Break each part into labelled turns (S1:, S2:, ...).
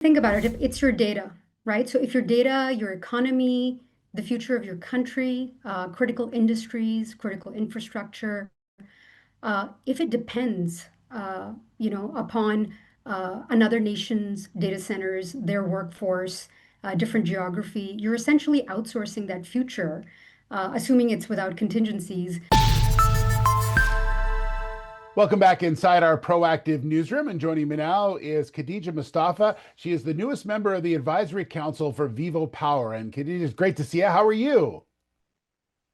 S1: Think about it, if it's your data, right? So if your data, your economy, the future of your country, critical industries, critical infrastructure, if it depends, upon another nation's data centers, their workforce, different geography, you're essentially outsourcing that future, assuming it's without contingencies.
S2: Welcome back inside our proactive newsroom. And joining me now is Khadija Mustafa. She is the newest member of the advisory council for VivoPower. And Khadija, it's great to see you. How are you?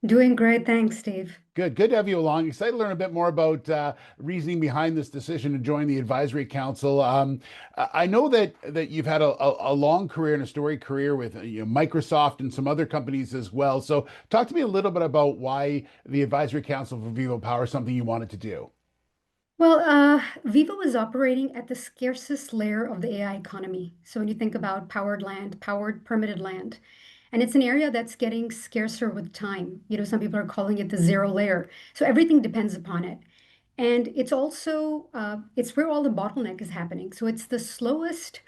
S1: Doing great, thanks, Steve.
S2: Good to have you along. Excited to learn a bit more about reasoning behind this decision to join the advisory council. I know that you've had a long career and a storied career with Microsoft and some other companies as well. So talk to me a little bit about why the advisory council for VivoPower is something you wanted to do.
S1: Well, Vivo is operating at the scarcest layer of the AI economy. So when you think about powered land, powered permitted land, and it's an area that's getting scarcer with time. Some people are calling it the zero layer. So everything depends upon it. And it's also it's where all the bottleneck is happening. So it's the slowest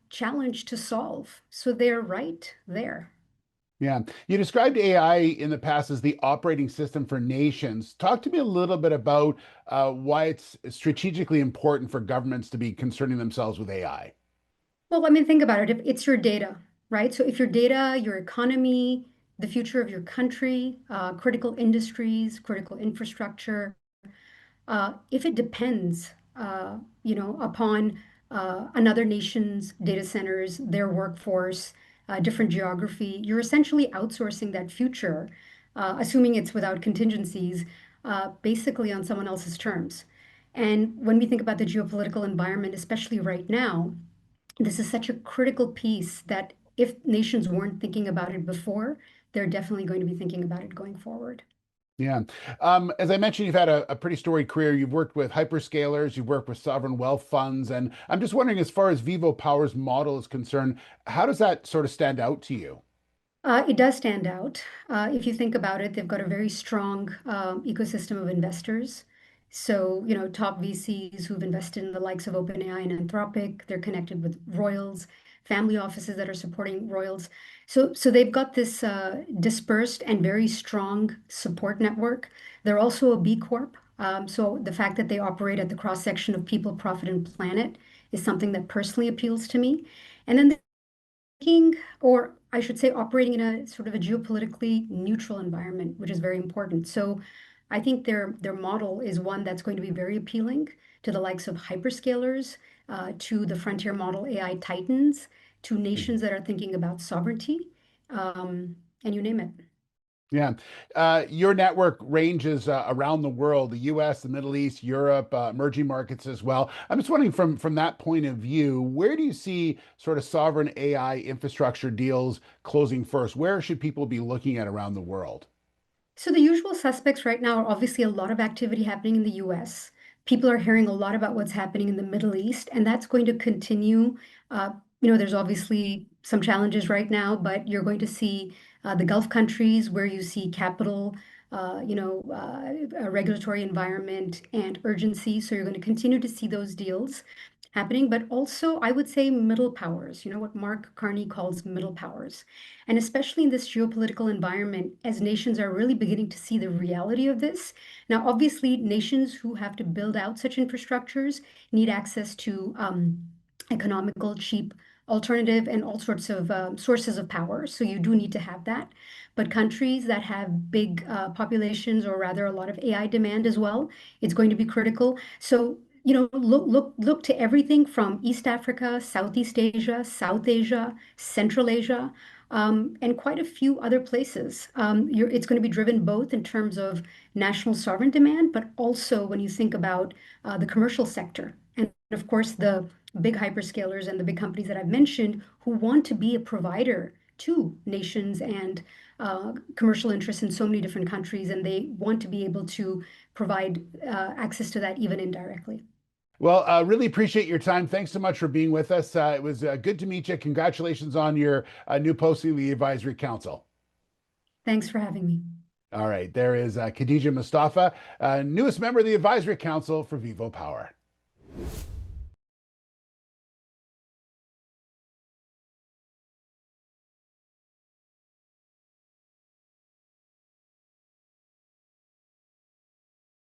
S1: challenge to solve. So they're right there.
S2: Yeah. You described AI in the past as the operating system for nations. Talk to me a little bit about why it's strategically important for governments to be concerning themselves with AI.
S1: Well, I mean, think about it. If it's your data, right? So if your data, your economy, the future of your country, critical industries, critical infrastructure, if it depends, upon another nation's data centers, their workforce, different geography, you're essentially outsourcing that future, assuming it's without contingencies, basically on someone else's terms. And when we think about the geopolitical environment, especially right now, this is such a critical piece that if nations weren't thinking about it before, they're definitely going to be thinking about it going forward.
S2: Yeah. As I mentioned, you've had a pretty storied career. You've worked with hyperscalers, you've worked with sovereign wealth funds. And I'm just wondering, as far as Vivo Power's model is concerned, how does that sort of stand out to you?
S1: It does stand out. If you think about it, they've got a very strong ecosystem of investors. So, top VCs who've invested in the likes of OpenAI and Anthropic, they're connected with royals, family offices that are supporting royals. So they've got this dispersed and very strong support network. They're also a B Corp. So the fact that they operate at the cross section of people, profit, and planet is something that personally appeals to me. And then thinking, or I should say, operating in a sort of a geopolitically neutral environment, which is very important. So I think their model is one that's going to be very appealing to the likes of hyperscalers, to the frontier model AI titans, to nations that are thinking about sovereignty, and you name it.
S2: Yeah. Your network ranges around the world, the US, the Middle East, Europe, emerging markets as well. I'm just wondering from that point of view, where do you see sort of sovereign AI infrastructure deals closing first? Where should people be looking at around the world?
S1: So the usual suspects right now are obviously a lot of activity happening in the US. People are hearing a lot about what's happening in the Middle East, and that's going to continue. There's obviously some challenges right now, but you're going to see the Gulf countries where you see capital, a regulatory environment and urgency. So you're going to continue to see those deals happening, but also I would say middle powers, what Mark Carney calls middle powers. And especially in this geopolitical environment, as nations are really beginning to see the reality of this. Now, obviously, nations who have to build out such infrastructures need access to economical, cheap alternative and all sorts of sources of power. So you do need to have that. But countries that have big populations, or rather a lot of AI demand as well, it's going to be critical. So look to everything from East Africa, Southeast Asia, South Asia, Central Asia, and quite a few other places. It's going to be driven both in terms of national sovereign demand, but also when you think about the commercial sector. And of course, the big hyperscalers and the big companies that I've mentioned who want to be a provider to nations and commercial interests in so many different countries, and they want to be able to provide access to that even indirectly.
S2: Well, really appreciate your time. Thanks so much for being with us. It was good to meet you. Congratulations on your new posting in the advisory council.
S1: Thanks for having me.
S2: All right, there is Khadija Mustafa, newest member of the advisory council for VivoPower.